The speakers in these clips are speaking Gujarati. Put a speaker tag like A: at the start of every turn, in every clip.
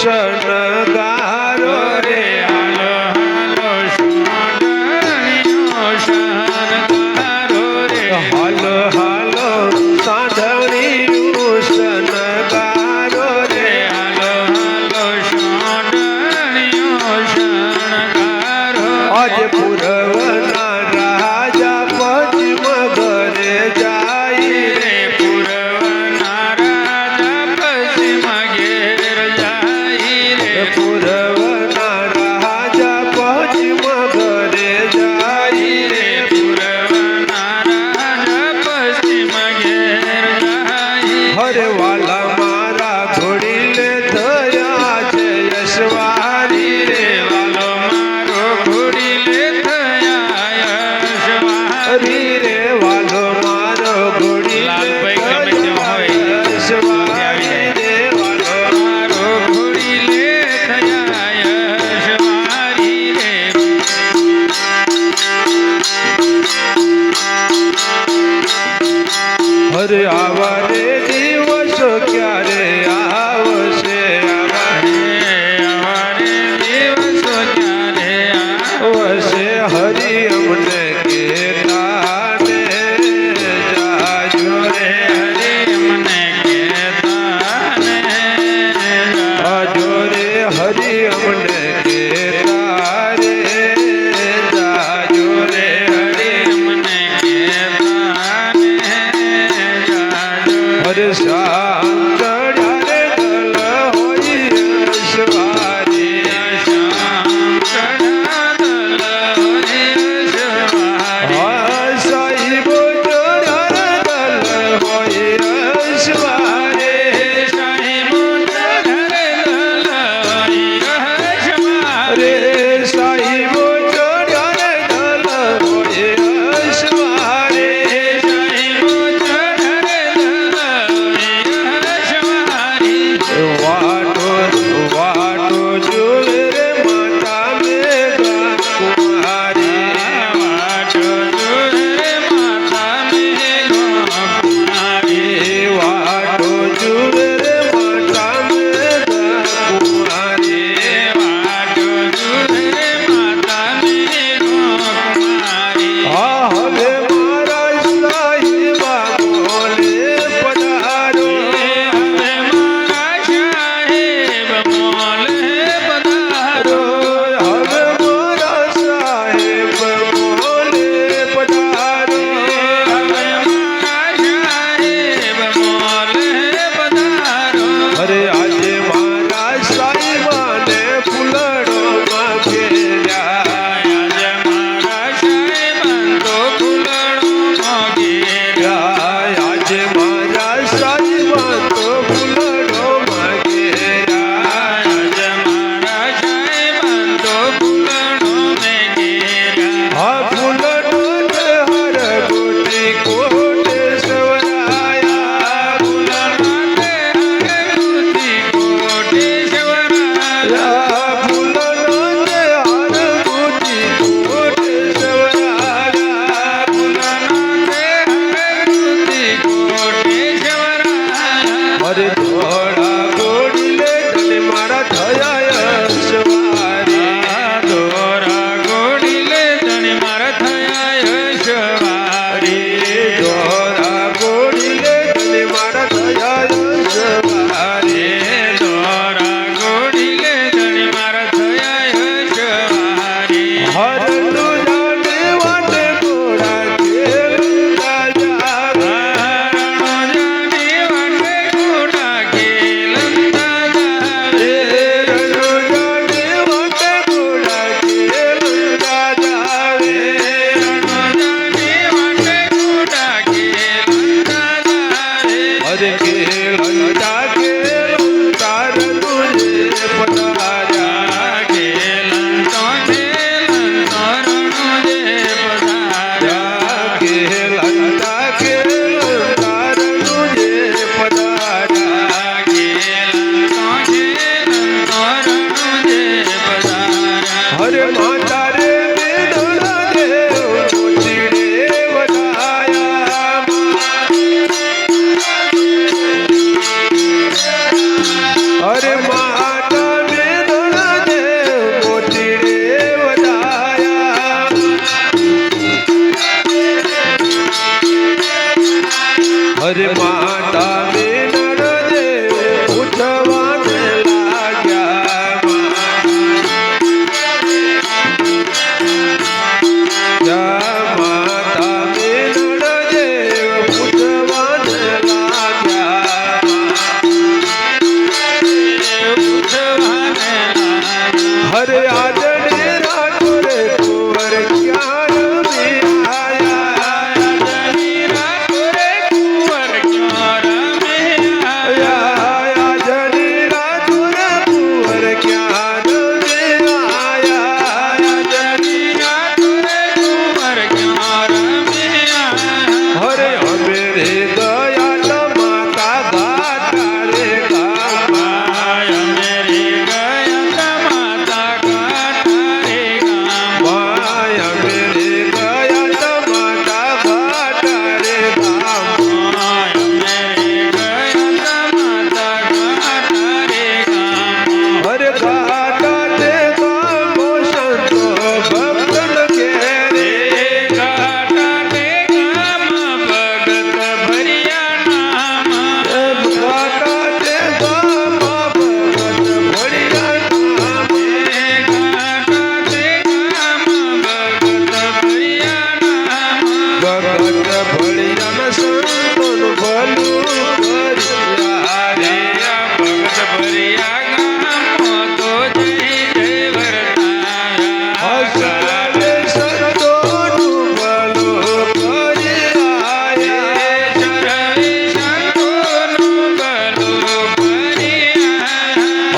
A: શણગારો રે
B: હાલો હાલો સાંઢણીઓ શણગારો રે
A: હાલો હાલો સાંઢણીયું શણગારો રે
B: હાલો હાલો સાંઢણીઓ શણગારો
A: આજ પૂરવના રાજા પશ્ચિમ ઘરે જાય
B: રે પૂર્વના રાજા પશ્ચિમ ઘેર જાય રે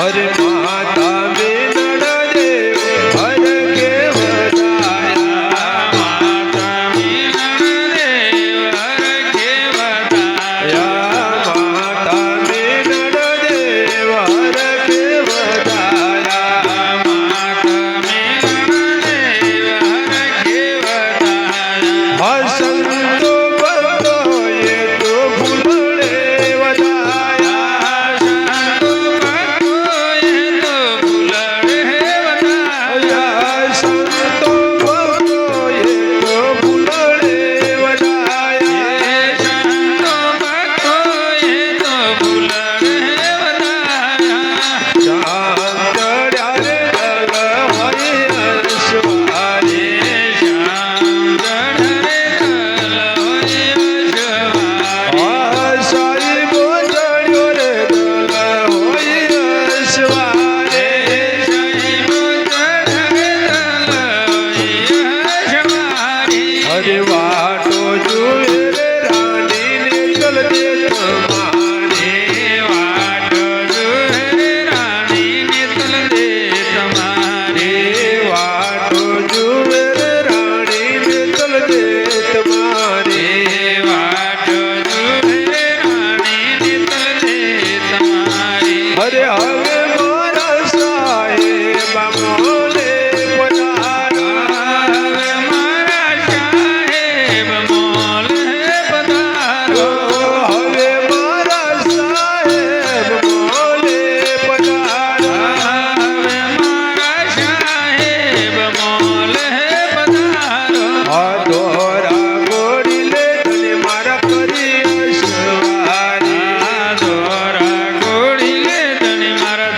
A: અરે માતા મેનળ દેવ હર કે વધાયા
B: માતા મીનળ દેવ હર કે વધાયા
A: માતા મેનળ દેવ હર કે વધાયા
B: માતા મીનળ દેવ હર કે વધાયા
A: સંતો ભક્તો એ તો ભૂલડે વધાયા
B: સંતો ભક્તો એ તો ફૂલડે વધાયા
A: સંતો ભક્તો એ તો ભૂલડે વધાયા
B: સંતો ભક્તો એ તો ફૂલડે વધાયા
A: ચાંદડા રે દલ હોય અશ્વારે
B: શ્યામ ગઢરે દલ હોય અશ્વારે
A: સાહેબો ચડ્યો રે દલ હોય અશ્વારે
B: સાહેબો ચઢરે દલ હોય અશ્વારે
A: અરે વાટો જુએ રે રાણીને ચલ દે તમારે
B: વાટ જુએ રાણીને તલ દે તમારે
A: વાટો જુએ રે રાણીને ચલ દે તમારે
B: વાટ જુએ રાણીને તલ દે તમારે
A: અરે હવે મારા સાહેબ મોલે પધારા
B: હવે મારા સાહેબ મોલ પધારો
A: હવે મારા સાહેબ મોલે પધારા
B: હવે મારા સાહેબ મોલ પધારો
A: આ દોરા ગોળી લે તને મારા કરી અસવારે
B: દોરા ગોળી લે તને મારા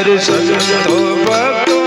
A: હરે સંતો ભક્તો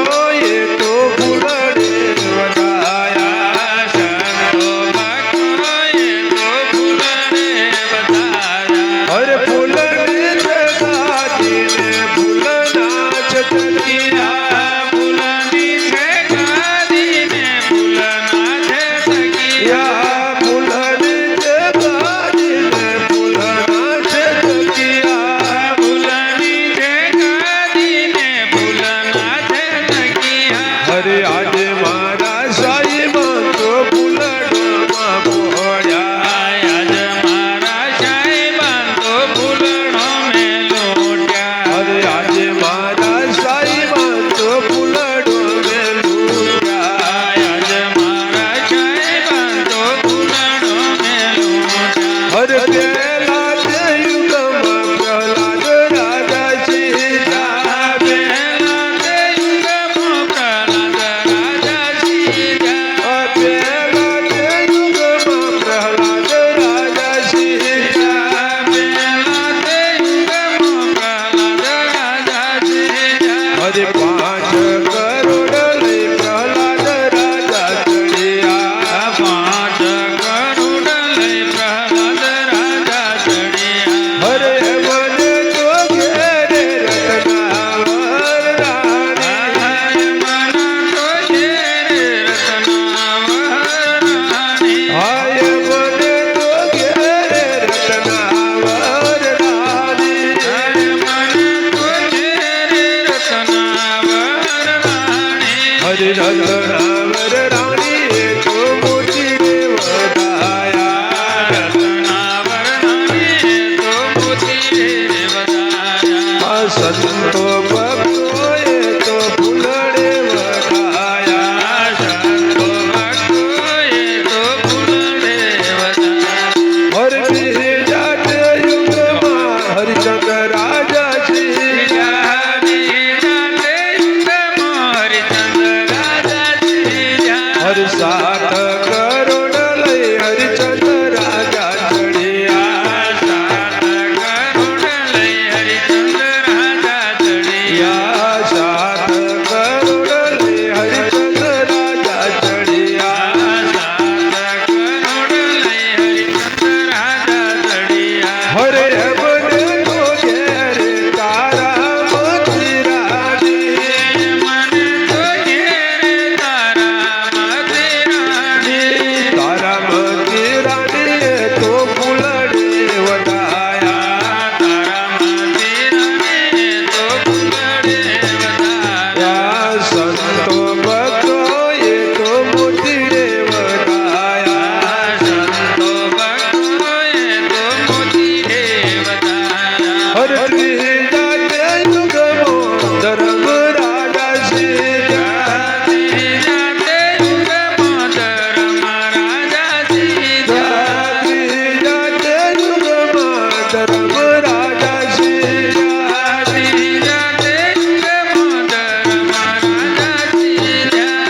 A: એ તો ફૂલડે વધાયા
B: સંતો ભક્તોએ તો ફૂલને વધાર્યા.
A: હરે ફૂલની જગાજીને ફૂલના છટકિયા
B: ફૂલની છે ગાદીને ફૂલના છે સખિયા.
A: ફૂલની જગાજીને ફૂલના છટકિયા
B: ફૂલની છે ગાદીને ફૂલના છે સખિયા.
A: હરે આજે મારા સાઈમાં તો ફૂલડોમાં પોળ્યા
B: આજ મારા સાહેબાન તો ફૂલણો મેં લોટ્યા.
A: હરે આજે મારા સાઈમાં તો ફૂલડો મેં લૂટ્યા
B: આજ મારા સાહેબાન તો ફૂલણો મેં લોટ્યા.
A: હરે પેલા તે યુગમાં પ્રહલાદ રાજા સીતા
B: પહેલા તે યુગમાં પ્રહલાદ રાજા સીધા.
A: પેલા તે યુગમાં પ્રહલાદ રાજા સીતા
B: પહેલા તે યુગમાં પ્રહલાદ રાજા સીધા.
A: હરે 5 કરોડ લઈ પ્રહલાદ રાજા ચડ્યા
B: 5 કરોડ લઈ પ્રહલાદ રાજા ચડ્યા.
A: હરે મને તો ઘેરે રત્નાવર રાણી
B: મના તો ઘેરે રત્નાવર રાણી.
A: હાય મને તો ઘેરે રત્નાવર રાણી
B: મને તો ઘેરે રત્નાવર રાણી.
A: હરે રત્નાવર રાણી એ તો મોટી રે વધાયા
B: રત્નાવર રાણી તો મોતી રે વધાર્યા.
A: આ સંતો ભક્તો એ તો ફૂલડે વધાયા
B: સંતો ભક્તોએ તો ફૂલડે વધાર્યા.
A: હર બીજા તે યુગમાં હરિચંદ્ર રાજા સીતા હર 7 કરોડ લઈ હરિચંદ્ર રાજા ચડ્યા 7 કરોડ લઈ હરિચંદ્ર રાજા ચડ્યા હરે મને તો ઘેરે તારા મોતી રાણી તારા મોતી રાણી એ તો ફૂલડે વધાયા સંતો ભક્તો એ તો મોતી રે વધાયા હર ત્રીજા તે યુગમાં ધર્મ રાજા સીતા ત્રીજા તે યુગમાં ધર્મ રાજા સીતા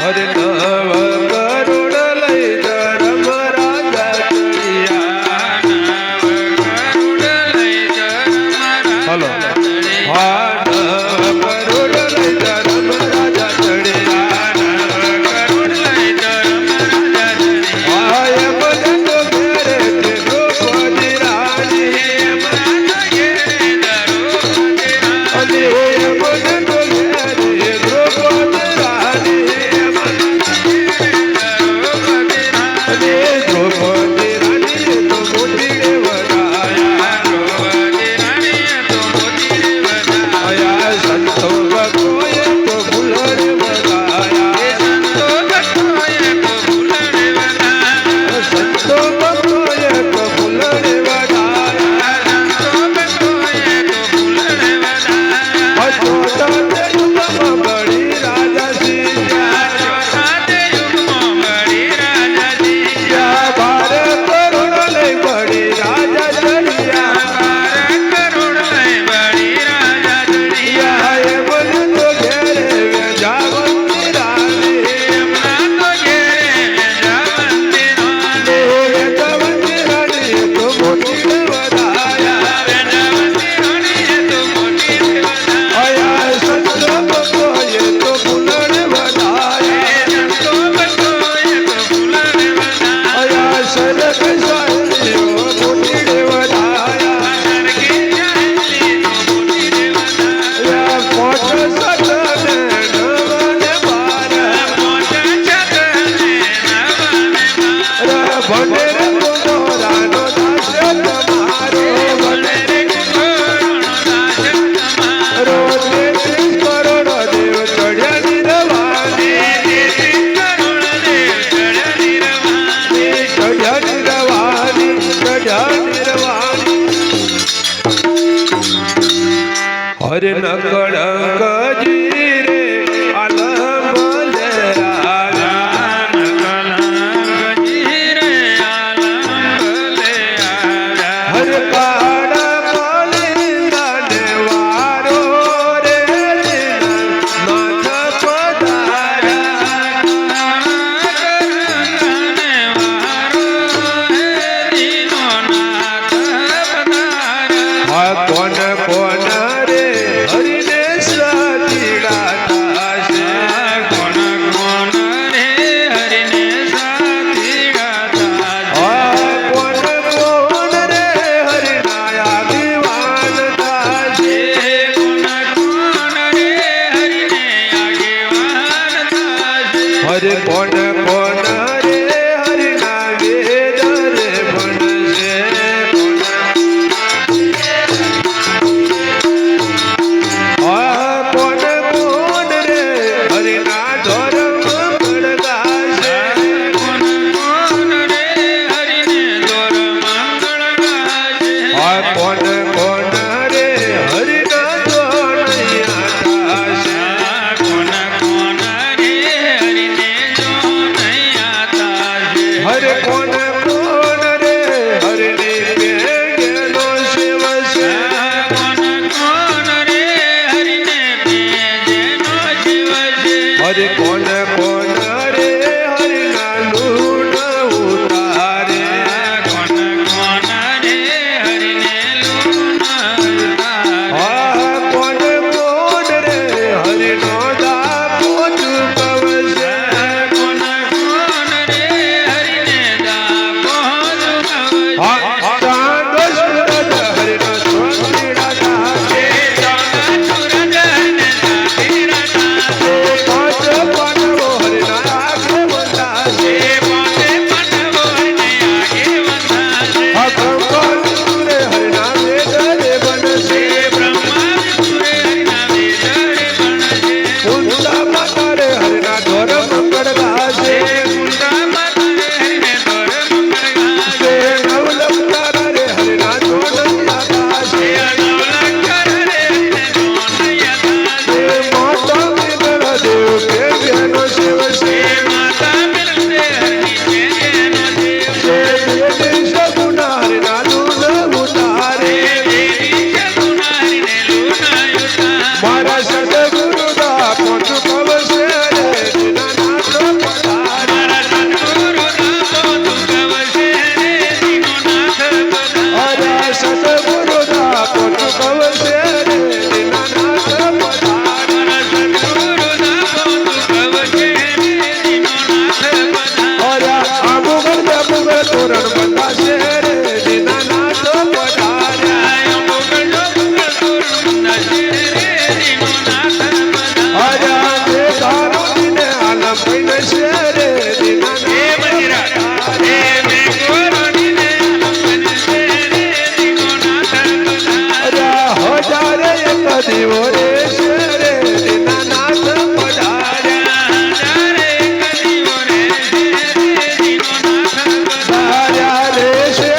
A: હરે 9 કરોડ લઈ ધર્મ રાજા ચડ્યા હલો હરે ન કળંક જીરે આલમ ભલે આવ્યા હરે કાળા માલિંદા ને વારો રે નાથ પધાર્યા કોણ કોણ રે હરિને સતીડા થાશે
B: કોણ કોણ રે હરિને સાથીડા
A: કોણ કોણ રે હરિના આગેવાન થાશે
B: કોણ કોણ રે હરિને આગેવાન થાશે
A: હરે કોણ કોણ રે હરિના વેદ રે ભણશે કોણ કોણ રે હરિના ધર્મ પડગાશે
B: કોણ કોણ રે હરિને દોર મંગળ ગાશે
A: કોણ કોણ રે હરિના જોનૈયા થાશે
B: કોણ કોણ રે હરિને જો નૈયા થાશે
A: હરે કોણ કોણ રે હરિની પેગેનો શિવશે
B: કોણ કોણ રે હરિને જેનો જીવ છે
A: હરે કોણ કોણ રે હરિના લૂણ ઉતારે
B: કોણ કોણ રે હરિને લૂણ ઉતારે
A: કોણ કોણ રે હરિનો દાપો ચૂકવશે
B: કોણ કોણ રે હરિને દાપો ચૂકવશે
A: ચાંદ સૂરજ હરિનો ચોકડીડા થાશે પાંચ પાંડવો હરિના આગેવાન થાશે બ્રહ્મા રે હરિના વેદ રે બનશે કુંતા માતા રે હરિના ધોર મંગળ ગાશે નવલંકારા રે હરિના જોનૈયા થાશે માતા મિત્ર દેવ કે જેનો શિવ છે સગુણા હરિના લૂણ ઉતારે મારા સદગુરુ દા પોતું કવશે રે દીનાનાથ પધારે સદગુરુ દા પોતું કવશે રે દીનાનાથ પધારે આબુગર જાબુગર તોરણ બતાશે રે દીનાનાથ પધારે તે દારૂને આલમ પૈનશે રે દીનાનાથ હજારે એક દીવો રે રે દીનાનાથ પધાર્યા રે છે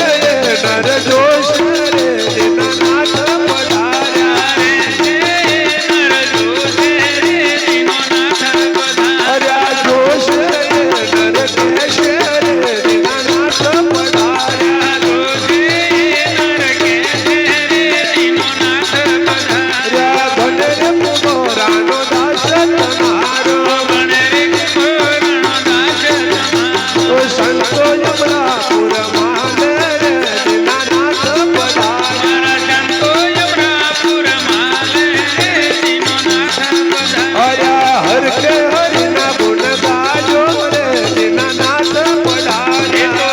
A: નર જોશ રે દીનાનાથ પધાર્યા જોશ રે નર કેશ રે દીનાનાથ પધાર્યા ભલે રે પુનરાનો દાસ તમારો સંતો યમરા પુર માને રે દીનાનાથ પધાર્યા હર કે હરિના ગુણ ગાજો રે દીનાનાથ પધાર્યા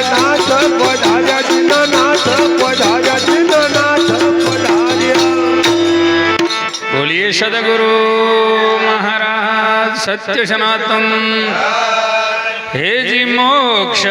A: નાથ પધાર્યા દીનાનાથ પધાર્યા દીનાનાથ પધાર્યા
B: બોલીએ સદગુરુ મહારાજ સત્ય સનાતન હે જી મોક્ષ